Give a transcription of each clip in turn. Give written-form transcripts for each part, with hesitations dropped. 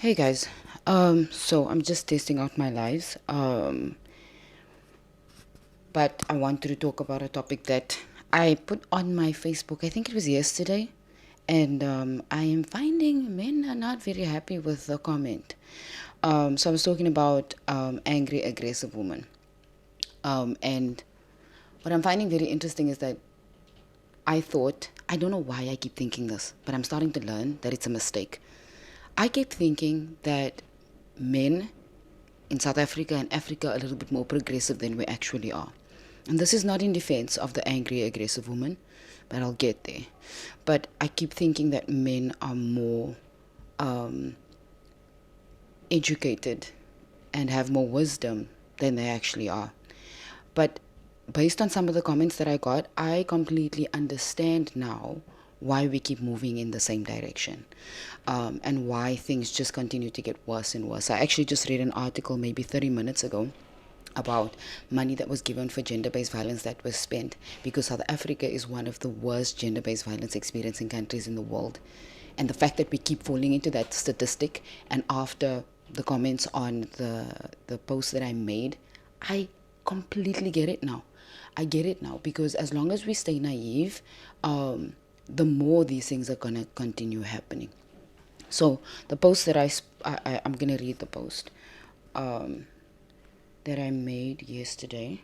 Hey guys, so I'm just testing out my lives, but I wanted to talk about a topic that I put on my Facebook. I think it was yesterday, and I am finding men are not very happy with the comment. So I was talking about angry, aggressive women, and what I'm finding very interesting is that I don't know why I keep thinking this, but I'm starting to learn that it's a mistake. I keep thinking that men in South Africa and Africa are a little bit more progressive than we actually are. And this is not in defense of the angry, aggressive woman, but I'll get there. But I keep thinking that men are more educated and have more wisdom than they actually are. But based on some of the comments that I got, I completely understand now why we keep moving in the same direction, and why things just continue to get worse and worse. I actually just read an article maybe 30 minutes ago about money that was given for gender-based violence that was spent because South Africa is one of the worst gender-based violence experiencing countries in the world. And the fact that we keep falling into that statistic, and after the comments on the post that I made, I completely get it now. I get it now because as long as we stay naive, the more these things are gonna continue happening. So the post that I'm gonna read the post that I made yesterday.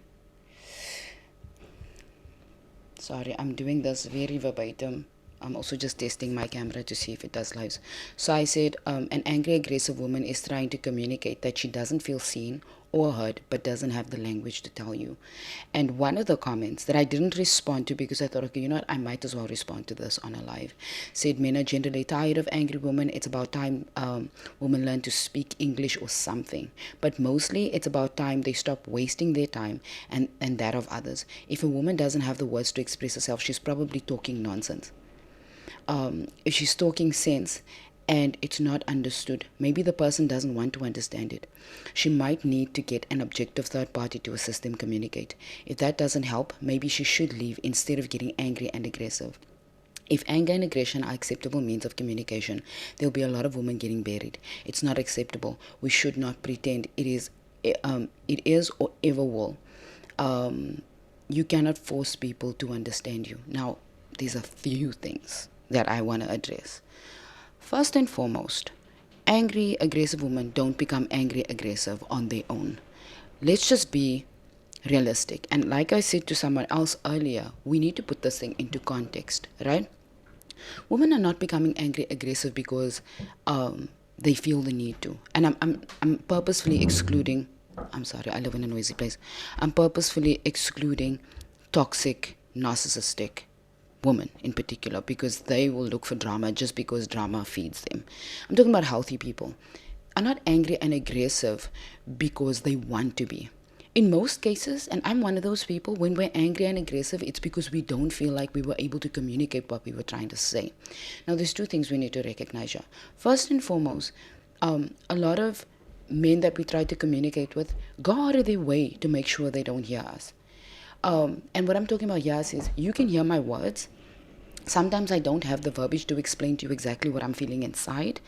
Sorry, I'm doing this very verbatim. I'm also just testing my camera to see if it does lives. So I said, an angry, aggressive woman is trying to communicate that she doesn't feel seen or heard, but doesn't have the language to tell you. And one of the comments that I didn't respond to because I thought, okay, you know what, I might as well respond to this on a live, said, men are generally tired of angry women. It's about time women learn to speak English or something. But mostly it's about time they stop wasting their time and that of others. If a woman doesn't have the words to express herself, she's probably talking nonsense. If she's talking sense and it's not understood, maybe the person doesn't want to understand it. She might need to get an objective third party to assist them communicate. If that doesn't help, maybe she should leave instead of getting angry and aggressive. If anger and aggression are acceptable means of communication, there'll be a lot of women getting buried. It's not acceptable. We should not pretend it is or ever will. You cannot force people to understand you. Now, there's a few things that I want to address. First and foremost, angry, aggressive women don't become angry, aggressive on their own. Let's just be realistic. And like I said to someone else earlier, we need to put this thing into context, right? Women are not becoming angry, aggressive because they feel the need to. And I'm purposefully excluding, I'm sorry, I live in a noisy place. I'm purposefully excluding toxic, narcissistic women in particular because they will look for drama just because drama feeds them. I'm talking about healthy people are not angry and aggressive because they want to be. In most cases, and I'm one of those people, when we're angry and aggressive, it's because we don't feel like we were able to communicate what we were trying to say. Now, there's two things we need to recognize here. First and foremost, a lot of men that we try to communicate with go out of their way to make sure they don't hear us. And what I'm talking about here is you can hear my words. Sometimes I don't have the verbiage to explain to you exactly what I'm feeling inside,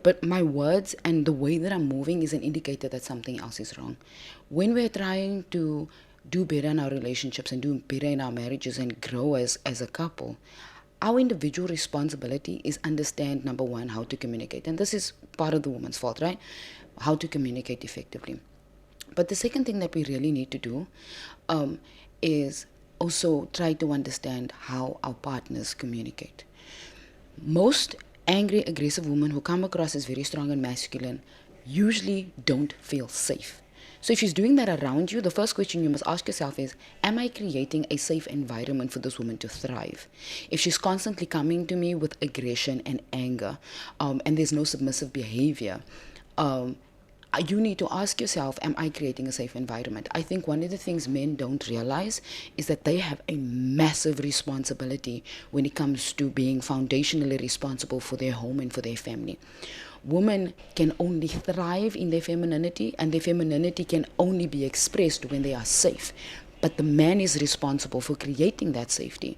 but my words and the way that I'm moving is an indicator that something else is wrong. When we're trying to do better in our relationships and do better in our marriages and grow as a couple, our individual responsibility is understand, number one, how to communicate. And this is part of the woman's fault, right? How to communicate effectively. But the second thing that we really need to do is also try to understand how our partners communicate. Most angry, aggressive women who come across as very strong and masculine usually don't feel safe. So if she's doing that around you, the first question you must ask yourself is, am I creating a safe environment for this woman to thrive? If she's constantly coming to me with aggression and anger, and there's no submissive behavior, you need to ask yourself, am I creating a safe environment? I think one of the things men don't realize is that they have a massive responsibility when it comes to being foundationally responsible for their home and for their family. Women can only thrive in their femininity, and their femininity can only be expressed when they are safe. but the man is responsible for creating that safety.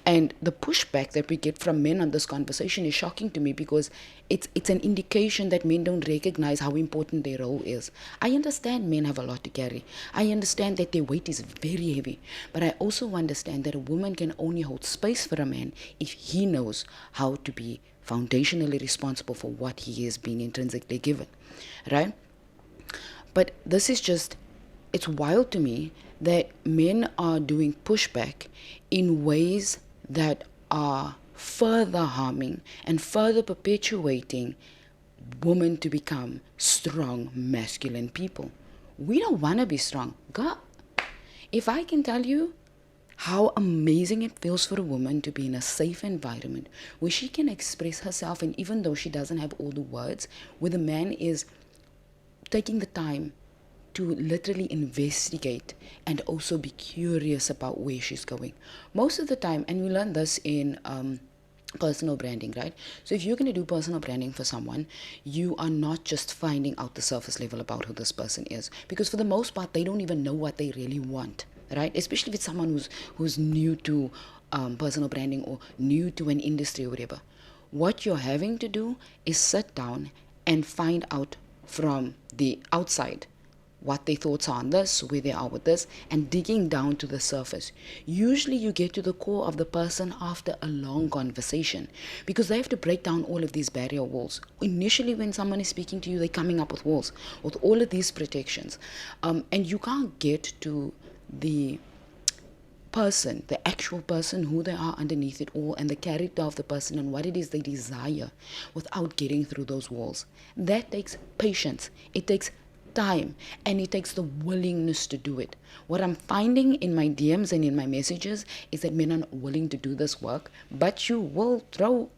And the pushback that we get from men on this conversation is shocking to me, because it's an indication that men don't recognize how important their role is. I understand men have a lot to carry. I understand that their weight is very heavy, but I also understand that a woman can only hold space for a man if he knows how to be foundationally responsible for what he is being intrinsically given, right? But this is just, it's wild to me that men are doing pushback in ways that are further harming and further perpetuating women to become strong, masculine people. We don't want to be strong. God, if I can tell you how amazing it feels for a woman to be in a safe environment where she can express herself, and even though she doesn't have all the words, where the man is taking the time to literally investigate and also be curious about where she's going. Most of the time, and we learn this in personal branding, right? So if you're going to do personal branding for someone, you are not just finding out the surface level about who this person is, because for the most part, they don't even know what they really want, right? Especially if it's someone who's new to personal branding or new to an industry or whatever. What you're having to do is sit down and find out from the outside what their thoughts are on this, where they are with this, and digging down to the surface. Usually you get to the core of the person after a long conversation, because they have to break down all of these barrier walls. Initially, when someone is speaking to you, they're coming up with walls, with all of these protections. And you can't get to the person, the actual person, who they are underneath it all, and the character of the person and what it is they desire, without getting through those walls. That takes patience. It takes time, and it takes the willingness to do it. What I'm finding in my DMs and in my messages is that men are not willing to do this work, but you will throw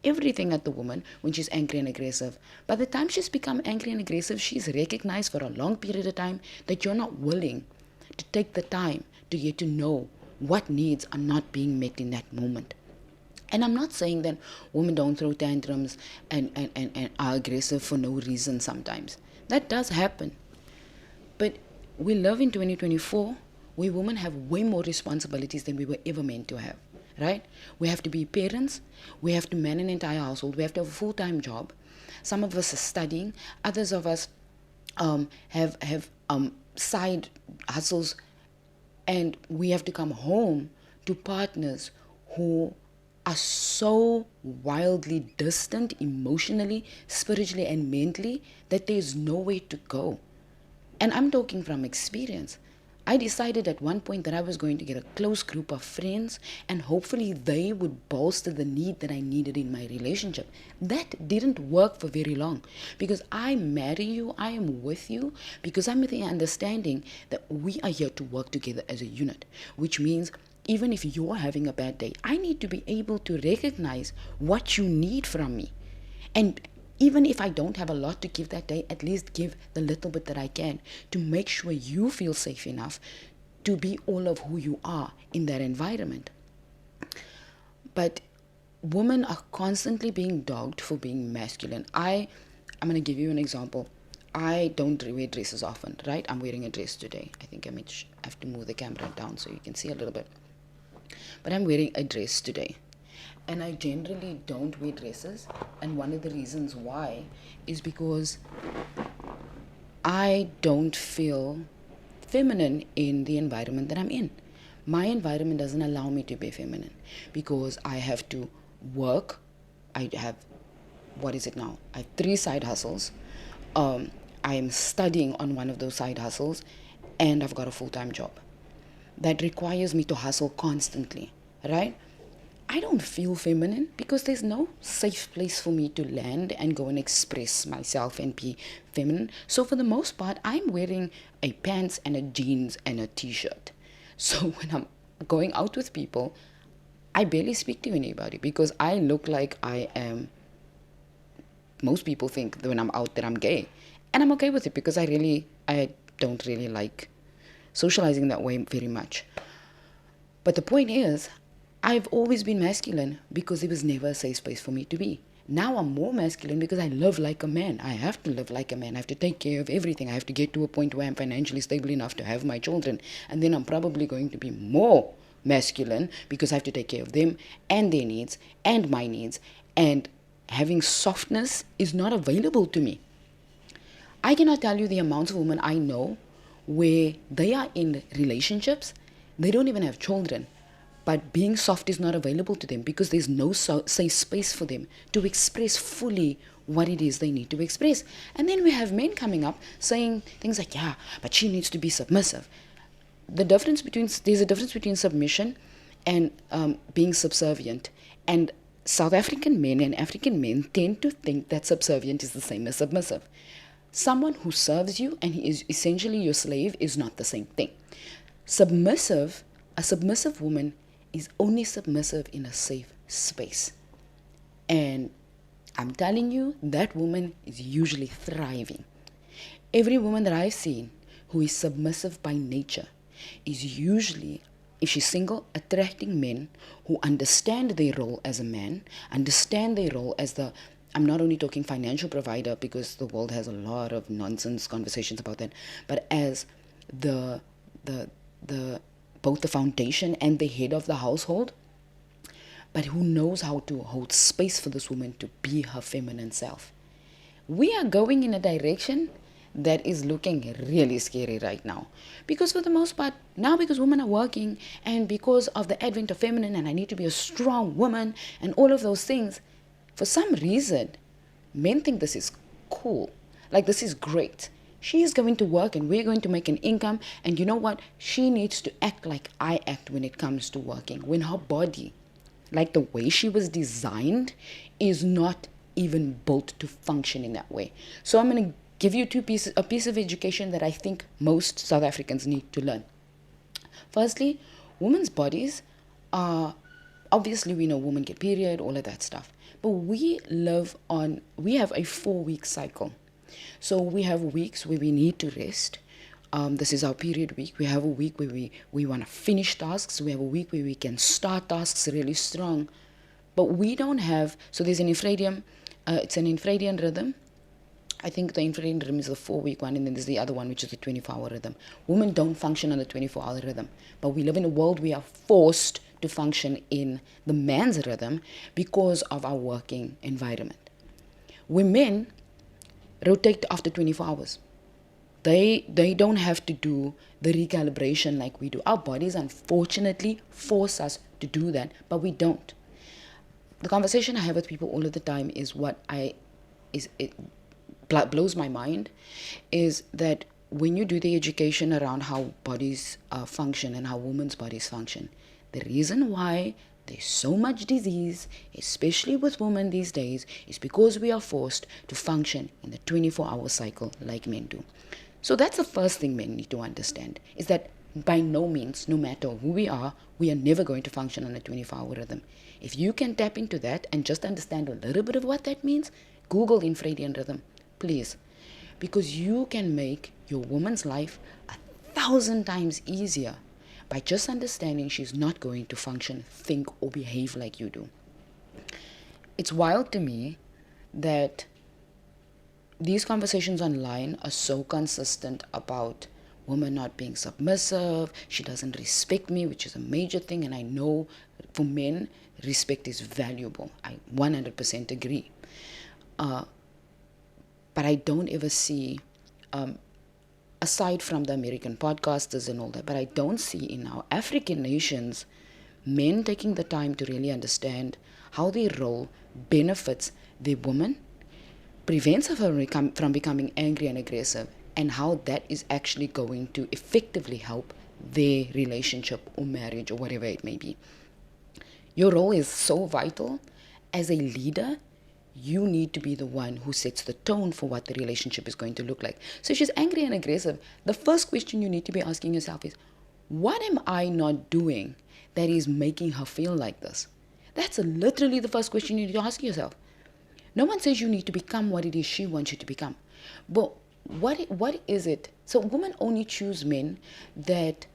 everything at the woman when she's angry and aggressive. By the time she's become angry and aggressive, she's recognized for a long period of time that you're not willing to take the time to get to know what needs are not being met in that moment. And I'm not saying that women don't throw tantrums and are aggressive for no reason sometimes. That does happen. But we live in 2024 where women have way more responsibilities than we were ever meant to have, right? We have to be parents. We have to man an entire household. We have to have a full-time job. Some of us are studying. Others of us have side hustles. And we have to come home to partners who are so wildly distant emotionally, spiritually, and mentally that there's nowhere to go. And I'm talking from experience. I decided at one point that I was going to get a close group of friends, and hopefully they would bolster the need that I needed in my relationship. That didn't work for very long, because I marry you, I am with you, because I'm with the understanding that we are here to work together as a unit, which means even if you're having a bad day, I need to be able to recognize what you need from me. And even if I don't have a lot to give that day, at least give the little bit that I can to make sure you feel safe enough to be all of who you are in that environment. But women are constantly being dogged for being masculine. I'm going to give you an example. I don't wear dresses often, right? I'm wearing a dress today. I think I might have to move the camera down so you can see a little bit. But I'm wearing a dress today. And I generally don't wear dresses. And one of the reasons why is because I don't feel feminine in the environment that I'm in. My environment doesn't allow me to be feminine because I have to work. I have, what is it now? I have 3 side hustles. I am studying on one of those side hustles, and I've got a full-time job that requires me to hustle constantly, right? I don't feel feminine because there's no safe place for me to land and go and express myself and be feminine. So for the most part, I'm wearing a pants and a jeans and a t-shirt. So when I'm going out with people, I barely speak to anybody because I look like I am, most people think that when I'm out that I'm gay. And I'm okay with it because I don't really like socializing that way very much. But the point is, I've always been masculine because there was never a safe space for me to be. Now I'm more masculine because I live like a man. I have to live like a man. I have to take care of everything. I have to get to a point where I'm financially stable enough to have my children. And then I'm probably going to be more masculine because I have to take care of them and their needs and my needs. And having softness is not available to me. I cannot tell you the amounts of women I know where they are in relationships, they don't even have children, but being soft is not available to them because there's no safe space for them to express fully what it is they need to express. And then we have men coming up saying things like, yeah, but she needs to be submissive. There's a difference between submission and being subservient. And South African men and African men tend to think that subservient is the same as submissive. Someone who serves you and he is essentially your slave is not the same thing. A submissive woman is only submissive in a safe space. And I'm telling you, that woman is usually thriving. Every woman that I've seen who is submissive by nature is usually, if she's single, attracting men who understand their role as a man, understand their role as I'm not only talking financial provider because the world has a lot of nonsense conversations about that, but as the both the foundation and the head of the household, but who knows how to hold space for this woman to be her feminine self. We are going in a direction that is looking really scary right now. Because for the most part, now because women are working and because of the advent of feminine and I need to be a strong woman and all of those things, for some reason, men think this is cool. Like, this is great. She is going to work and we're going to make an income. And you know what? She needs to act like I act when it comes to working. When her body, like the way she was designed, is not even built to function in that way. So I'm going to give you a piece of education that I think most South Africans need to learn. Firstly, women's bodies are, obviously we know women get period, all of that stuff. But we have a 4-week cycle. So we have weeks where we need to rest. This is our period week. We have a week where we want to finish tasks. We have a week where we can start tasks really strong. But we don't have, so there's it's an infradian rhythm. I think the infradian rhythm is the 4-week one, and then there's the other one, which is the 24-hour rhythm. Women don't function on the 24-hour rhythm. But we live in a world we are forced to function in the man's rhythm because of our working environment. Women rotate after 24 hours. They don't have to do the recalibration like we do. Our bodies unfortunately force us to do that, but we don't. The conversation I have with people all of the time is it blows my mind, is that when you do the education around how bodies function and how women's bodies function, the reason why there's so much disease, especially with women these days, is because we are forced to function in the 24-hour cycle like men do. So that's the first thing men need to understand, is that by no means, no matter who we are never going to function on a 24-hour rhythm. If you can tap into that and just understand a little bit of what that means, Google infradian rhythm, please. Because you can make your woman's life 1,000 times easier by just understanding she's not going to function, think, or behave like you do. It's wild to me that these conversations online are so consistent about women not being submissive, she doesn't respect me, which is a major thing, and I know for men, respect is valuable. I 100% agree. But I don't ever see, aside from the American podcasters and all that, but I don't see in our African nations men taking the time to really understand how their role benefits their woman, prevents her from becoming angry and aggressive, and how that is actually going to effectively help their relationship or marriage or whatever it may be. Your role is so vital. As a leader, you need to be the one who sets the tone for what the relationship is going to look like. So if she's angry and aggressive, the first question you need to be asking yourself is, what am I not doing that is making her feel like this? That's literally the first question you need to ask yourself. No one says you need to become what it is she wants you to become. But what is it? So women only choose men that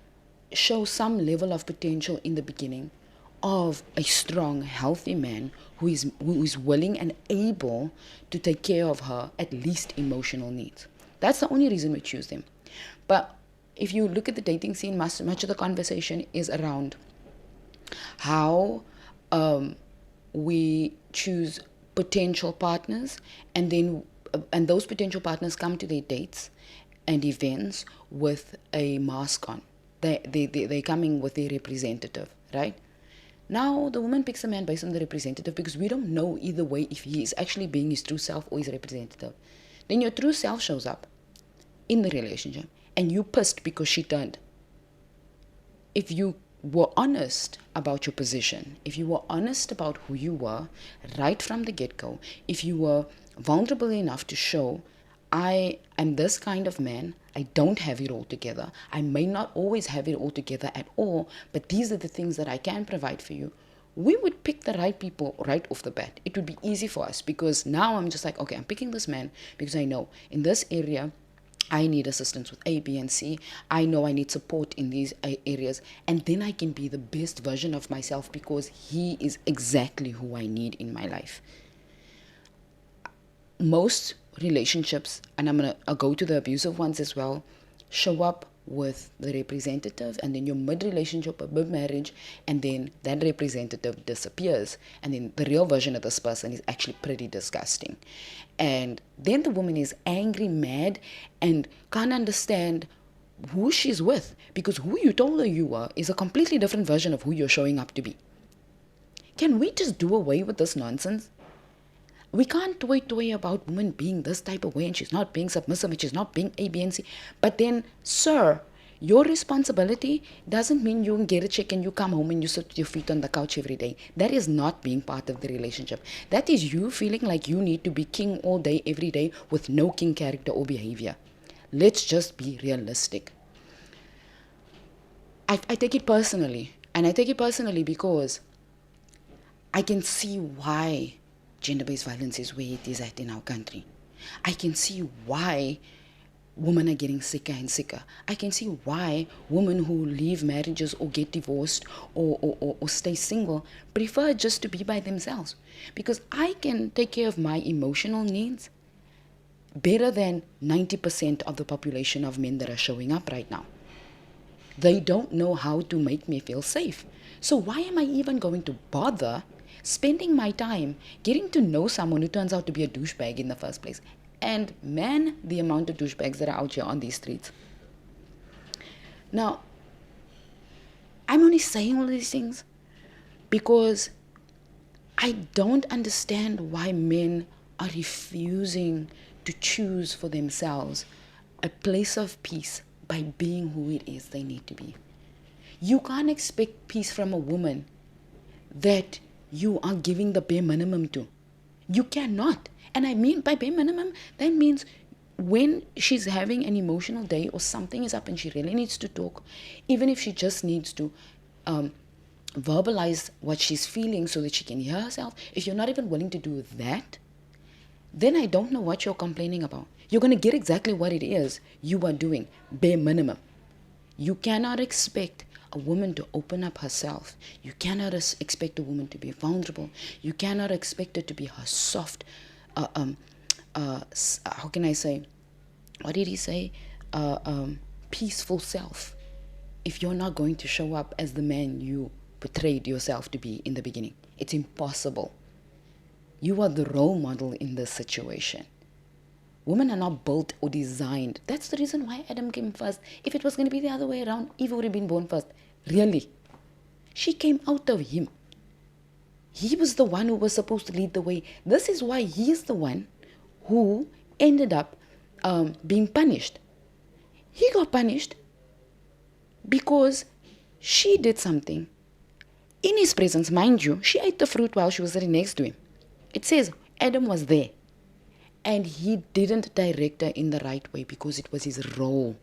show some level of potential in the beginning, of a strong, healthy man who is willing and able to take care of her at least emotional needs. That's the only reason we choose them. But if you look at the dating scene, much of the conversation is around how we choose potential partners, and then and those potential partners come to their dates and events with a mask on. They're coming with their representative, right? Now the woman picks a man based on the representative, because we don't know either way if he is actually being his true self or his representative. Then your true self shows up in the relationship and you pissed because she turned. If you were honest about your position, if you were honest about who you were right from the get-go, if you were vulnerable enough to show, I am this kind of man, I don't have it all together, I may not always have it all together at all, but these are the things that I can provide for you, we would pick the right people right off the bat. It would be easy for us, because now I'm just like, okay, I'm picking this man because I know in this area I need assistance with A, B, and C. I know I need support in these areas. And then I can be the best version of myself because he is exactly who I need in my life. Most relationships, and I'm going to go to the abusive ones as well, show up with the representative, and then you're mid-relationship or mid-marriage, and then that representative disappears, and then the real version of this person is actually pretty disgusting. And then the woman is angry, mad, and can't understand who she's with, because who you told her you were is a completely different version of who you're showing up to be. Can we just do away with this nonsense? We can't toy about women being this type of way and she's not being submissive and she's not being A, B, and C. But then, sir, your responsibility doesn't mean you can get a check and you come home and you sit with your feet on the couch every day. That is not being part of the relationship. That is you feeling like you need to be king all day, every day, with no king character or behavior. Let's just be realistic. I take it personally. And I take it personally because I can see why gender-based violence is where it is at in our country. I can see why women are getting sicker and sicker. I can see why women who leave marriages or get divorced or stay single prefer just to be by themselves. Because I can take care of my emotional needs better than 90% of the population of men that are showing up right now. They don't know how to make me feel safe. So why am I even going to bother spending my time getting to know someone who turns out to be a douchebag in the first place? And man, the amount of douchebags that are out here on these streets. Now, I'm only saying all these things because I don't understand why men are refusing to choose for themselves a place of peace by being who it is they need to be. You can't expect peace from a woman that you are giving the bare minimum to. You cannot. And I mean by bare minimum, that means when she's having an emotional day or something is up and she really needs to talk, even if she just needs to verbalize what she's feeling so that she can hear herself, if you're not even willing to do that, then I don't know what you're complaining about. You're going to get exactly what it is you are doing, bare minimum. You cannot expect a woman to open up herself. You cannot expect a woman to be vulnerable. You cannot expect her to be her soft, how can I say, what did he say? Peaceful self. If you're not going to show up as the man you portrayed yourself to be in the beginning, it's impossible. You are the role model in this situation. Women are not built or designed. That's the reason why Adam came first. If it was going to be the other way around, Eve would have been born first. Really. She came out of him. He was the one who was supposed to lead the way. This is why he is the one who ended up being punished. He got punished because she did something. In his presence, mind you, she ate the fruit while she was sitting next to him. It says Adam was there. And he didn't direct her in the right way because it was his role.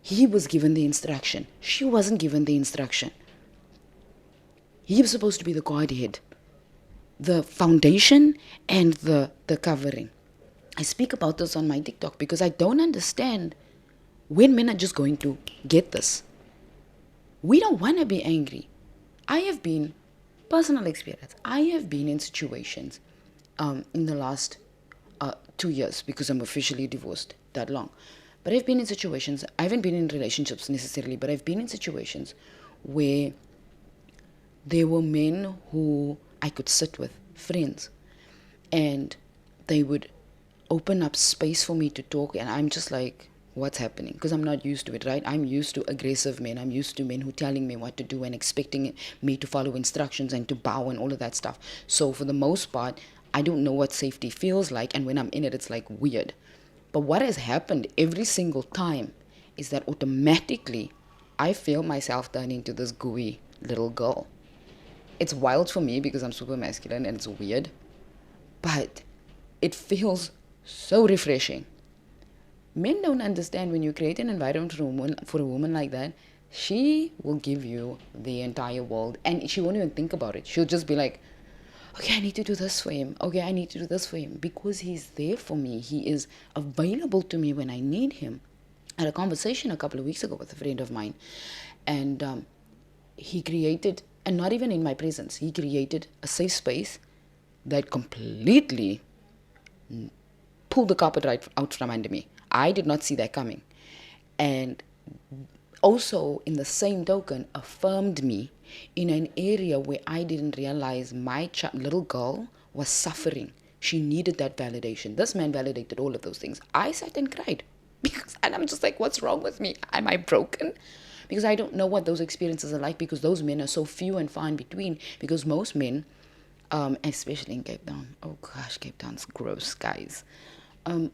He was given the instruction. She wasn't given the instruction. He was supposed to be the Godhead, the foundation and the covering. I speak about this on my TikTok because I don't understand when men are just going to get this. We don't want to be angry. I have been, personal experience, I have been in situations in the last 2 years, because I'm officially divorced that long. But I've been in situations, I haven't been in relationships necessarily, but I've been in situations where there were men who I could sit with, friends, and they would open up space for me to talk, and I'm just like, what's happening? Because I'm not used to it, right? I'm used to aggressive men. I'm used to men who telling me what to do and expecting me to follow instructions and to bow and all of that stuff. So for the most part, I don't know what safety feels like, and when I'm in it, it's like weird. But what has happened every single time is that automatically I feel myself turning into this gooey little girl. It's wild for me because I'm super masculine and it's weird, but it feels so refreshing. Men don't understand, when you create an environment for a woman like that, she will give you the entire world and she won't even think about it. She'll just be like, okay, I need to do this for him. Okay, I need to do this for him, because he's there for me. He is available to me when I need him. I had a conversation a couple of weeks ago with a friend of mine, and he created, and not even in my presence, he created a safe space that completely pulled the carpet right out from under me. I did not see that coming. And also, in the same token, affirmed me in an area where I didn't realize my little girl was suffering. She needed that validation. This man validated all of those things. I sat and cried and I'm just like, what's wrong with me? Am I broken? Because I don't know what those experiences are like, because those men are so few and far in between. Because most men, especially in Cape Town, oh gosh, Cape Town's gross, guys.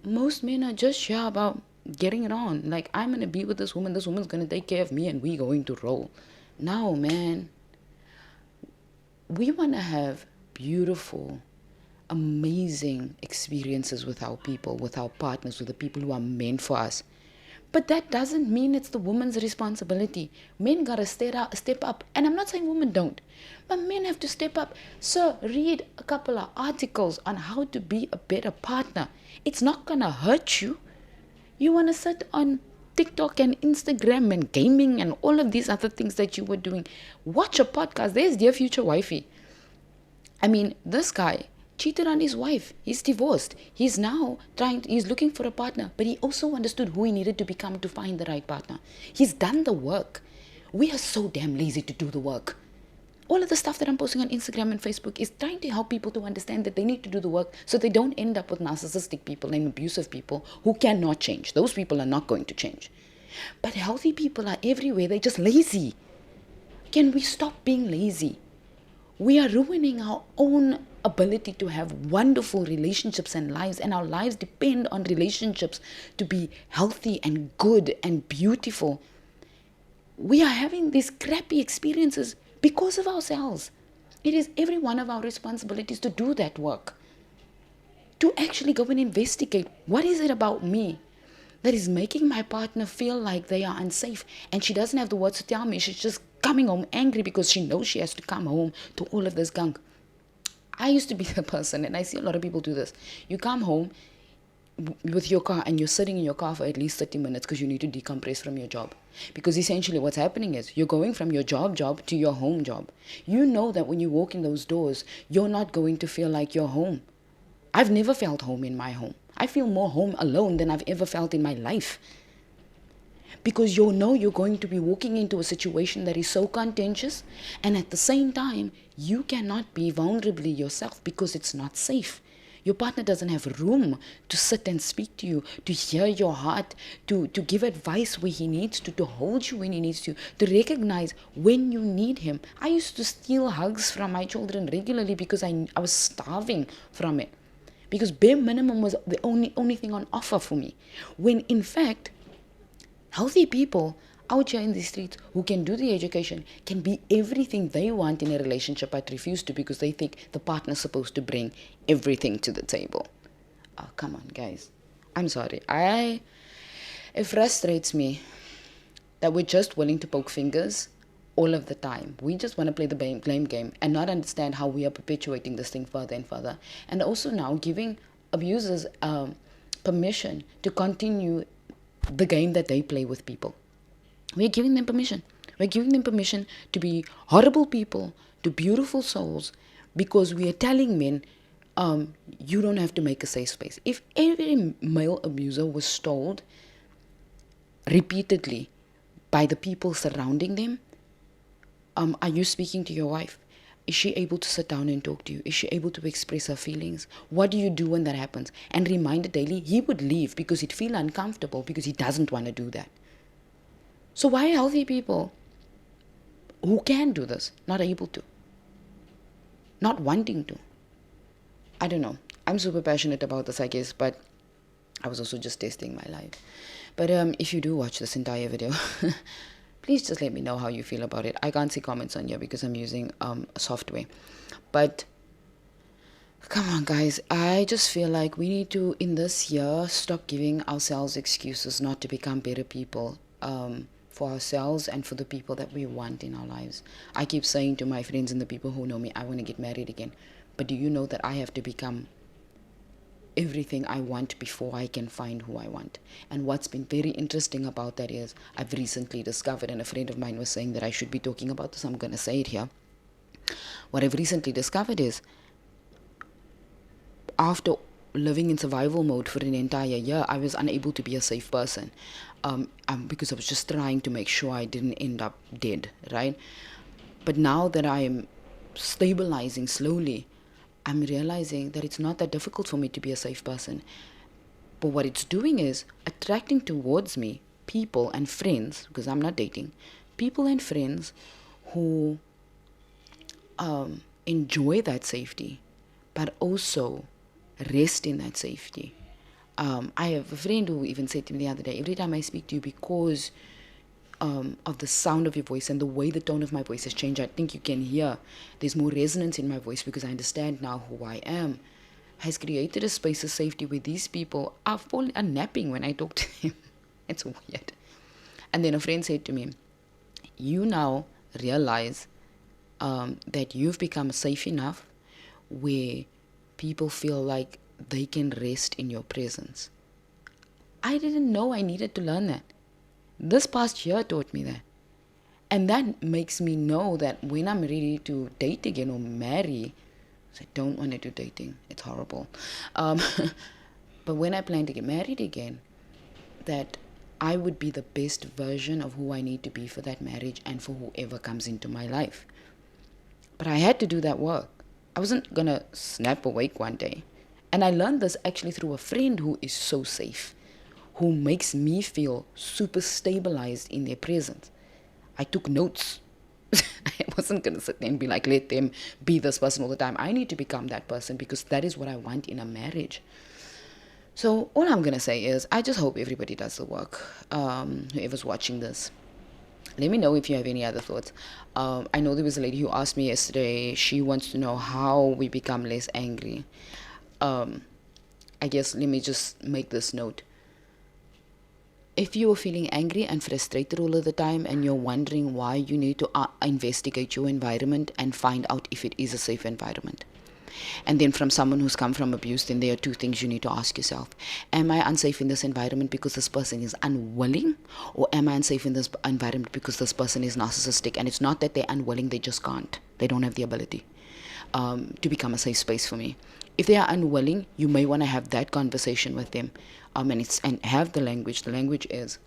Most men are just sure about getting it on. Like, I'm gonna be with this woman's gonna take care of me, and we going to roll. No, man. We wanna have beautiful, amazing experiences with our people, with our partners, with the people who are meant for us. But that doesn't mean it's the woman's responsibility. Men gotta step up. And I'm not saying women don't, but men have to step up. So read a couple of articles on how to be a better partner. It's not gonna hurt you. You wanna sit on TikTok and Instagram and gaming and all of these other things that you were doing. Watch a podcast. There's Dear Future Wifey. I mean, this guy cheated on his wife. He's divorced. He's now he's looking for a partner, but he also understood who he needed to become to find the right partner. He's done the work. We are so damn lazy to do the work. All of the stuff that I'm posting on Instagram and Facebook is trying to help people to understand that they need to do the work so they don't end up with narcissistic people and abusive people who cannot change. Those people are not going to change. But healthy people are everywhere. They're just lazy. Can we stop being lazy? We are ruining our own ability to have wonderful relationships and lives, and our lives depend on relationships to be healthy and good and beautiful. We are having these crappy experiences because of ourselves. It is every one of our responsibilities to do that work, to actually go and investigate, what is it about me that is making my partner feel like they are unsafe, and she doesn't have the words to tell me. She's just coming home angry because she knows she has to come home to all of this gunk. I used to be the person, and I see a lot of people do this. You come home with your car and you're sitting in your car for at least 30 minutes because you need to decompress from your job. Because essentially what's happening is you're going from your job to your home job. You know that when you walk in those doors, you're not going to feel like you're home. I've never felt home in my home. I feel more home alone than I've ever felt in my life. Because you know you're going to be walking into a situation that is so contentious, and at the same time, you cannot be vulnerably yourself because it's not safe. Your partner doesn't have room to sit and speak to you, to hear your heart, to give advice where he needs to hold you when he needs to recognize when you need him. I used to steal hugs from my children regularly because I was starving from it. Because bare minimum was the only thing on offer for me. When in fact, healthy people out here in the streets who can do the education can be everything they want in a relationship but refuse to because they think the partner's supposed to bring everything to the table. Oh, come on, guys. I'm sorry. It frustrates me that we're just willing to poke fingers all of the time. We just want to play the blame game and not understand how we are perpetuating this thing further and further. And also now giving abusers permission to continue the game that they play with people. We're giving them permission. We're giving them permission to be horrible people, to beautiful souls, because we are telling men, you don't have to make a safe space. If every male abuser was told repeatedly by the people surrounding them, are you speaking to your wife? Is she able to sit down and talk to you? Is she able to express her feelings? What do you do when that happens? And remind her daily, he would leave because he'd feel uncomfortable because he doesn't want to do that. So why are healthy people who can do this not able to? Not wanting to? I don't know. I'm super passionate about this, I guess, but I was also just testing my life. But if you do watch this entire video, please just let me know how you feel about it. I can't see comments on here because I'm using software. But come on, guys. I just feel like we need to, in this year, stop giving ourselves excuses not to become better people for ourselves and for the people that we want in our lives. I keep saying to my friends and the people who know me, I want to get married again. But do you know that I have to become everything I want before I can find who I want? And what's been very interesting about that is I've recently discovered, and a friend of mine was saying that I should be talking about this, I'm going to say it here. What I've recently discovered is after living in survival mode for an entire year, I was unable to be a safe person because I was just trying to make sure I didn't end up dead, right? But now that I'm stabilizing slowly, I'm realizing that it's not that difficult for me to be a safe person. But what it's doing is attracting towards me people and friends, because I'm not dating, people and friends who enjoy that safety, but also rest in that safety. I have a friend who even said to me the other day, every time I speak to you, because of the sound of your voice and the way the tone of my voice has changed, I think you can hear there's more resonance in my voice because I understand now who I am, has created a space of safety where these people are napping when I talk to them. It's weird. And then a friend said to me, you now realize that you've become safe enough where people feel like they can rest in your presence. I didn't know I needed to learn that. This past year taught me that. And that makes me know that when I'm ready to date again or marry, I don't want to do dating. It's horrible. But when I plan to get married again, that I would be the best version of who I need to be for that marriage and for whoever comes into my life. But I had to do that work. I wasn't going to snap awake one day. And I learned this actually through a friend who is so safe, who makes me feel super stabilized in their presence. I took notes. I wasn't going to sit there and be like, let them be this person all the time. I need to become that person because that is what I want in a marriage. So all I'm going to say is I just hope everybody does the work, whoever's watching this. Let me know if you have any other thoughts. I know there was a lady who asked me yesterday, she wants to know how we become less angry. I guess let me just make this note. If you are feeling angry and frustrated all of the time and you're wondering why, you need to investigate your environment and find out if it is a safe environment. And then from someone who's come from abuse, then there are two things you need to ask yourself. Am I unsafe in this environment because this person is unwilling? Or am I unsafe in this environment because this person is narcissistic? And it's not that they're unwilling, they just can't. They don't have the ability to become a safe space for me. If they are unwilling, you may want to have that conversation with them, and have the language. The language is,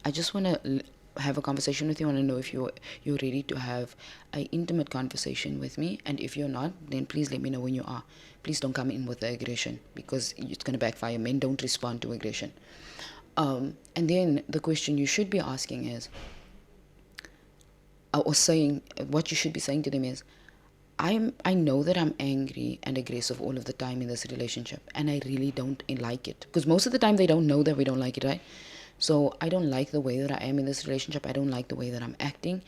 I just want to have a conversation with you. I want to know if you're ready to have an intimate conversation with me. And if you're not, then please let me know when you are. Please don't come in with the aggression because it's going to backfire. Men don't respond to aggression. And then the question you should be asking is, or saying, what you should be saying to them is, I know that I'm angry and aggressive all of the time in this relationship, and I really don't like it. Because most of the time they don't know that we don't like it, right? So I don't like the way that I am in this relationship. I don't like the way that I'm acting.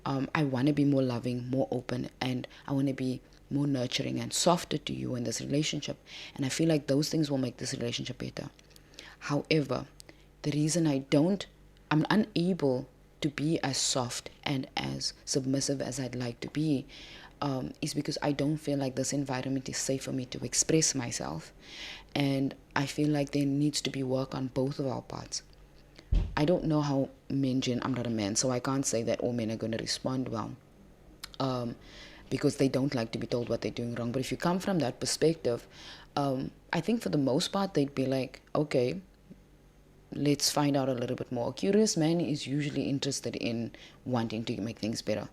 I want to be more loving, more open, and I want to be more nurturing and softer to you in this relationship. And I feel like those things will make this relationship better. However, the reason I'm unable to be as soft and as submissive as I'd like to be, is because I don't feel like this environment is safe for me to express myself. And I feel like there needs to be work on both of our parts. I don't know how men I'm not a man, so I can't say that all men are going to respond well, um, because they don't like to be told what they're doing wrong. But if you come from that perspective, I think for the most part they'd be like, okay, let's find out a little bit more. A curious man is usually interested in wanting to make things better.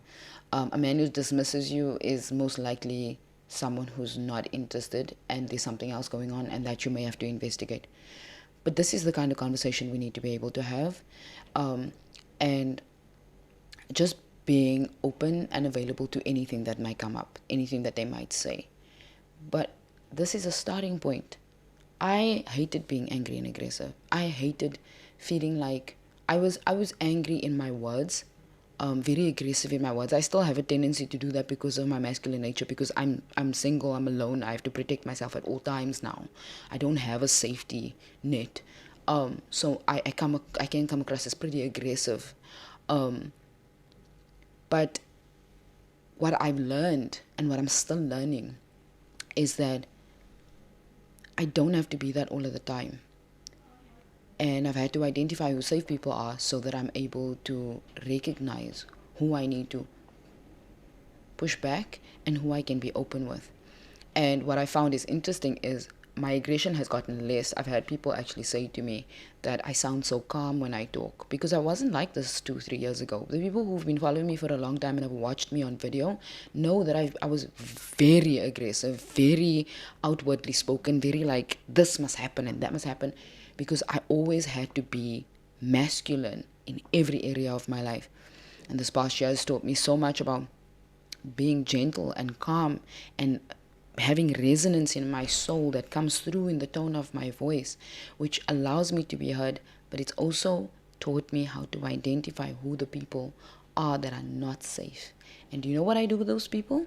A man who dismisses you is most likely someone who's not interested and there's something else going on and that you may have to investigate. But this is the kind of conversation we need to be able to have. And just being open and available to anything that might come up, anything that they might say. But this is a starting point. I hated being angry and aggressive. I hated feeling like I was angry in my words, very aggressive in my words. I still have a tendency to do that because of my masculine nature. Because I'm single, I'm alone. I have to protect myself at all times now. I don't have a safety net. So I can come across as pretty aggressive. But what I've learned and what I'm still learning is that I don't have to be that all of the time. And I've had to identify who safe people are so that I'm able to recognize who I need to push back and who I can be open with. And what I found is interesting is my aggression has gotten less. I've had people actually say to me that I sound so calm when I talk, because I wasn't like this 2-3 years ago. The people who've been following me for a long time and have watched me on video know that I was very aggressive, very outwardly spoken, very like this must happen and that must happen, because I always had to be masculine in every area of my life. And this past year has taught me so much about being gentle and calm and having resonance in my soul that comes through in the tone of my voice, which allows me to be heard. But it's also taught me how to identify who the people are that are not safe. And do you know what I do with those people?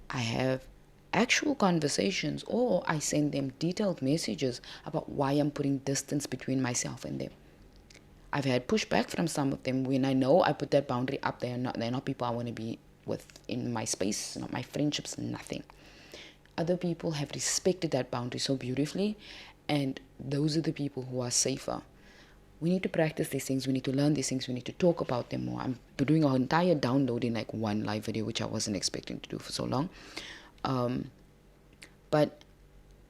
I have actual conversations, or I send them detailed messages about why I'm putting distance between myself and them. I've had pushback from some of them when I know I put that boundary up. They're not people I want to be with in my space, not my friendships, nothing. Other people have respected that boundary so beautifully, and those are the people who are safer. We need to practice these things. We need to learn these things. We need to talk about them more. I'm doing an entire download in like one live video, which I wasn't expecting to do for so long. But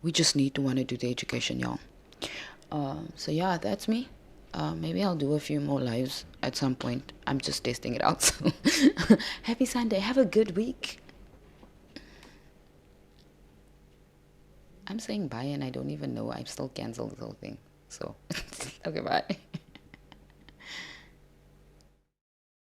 we just need to want to do the education, y'all. So yeah, that's me. Maybe I'll do a few more lives at some point. I'm just testing it out. So happy Sunday. Have a good week. I'm saying bye and I don't even know. I've still canceled the whole thing. So, okay, bye.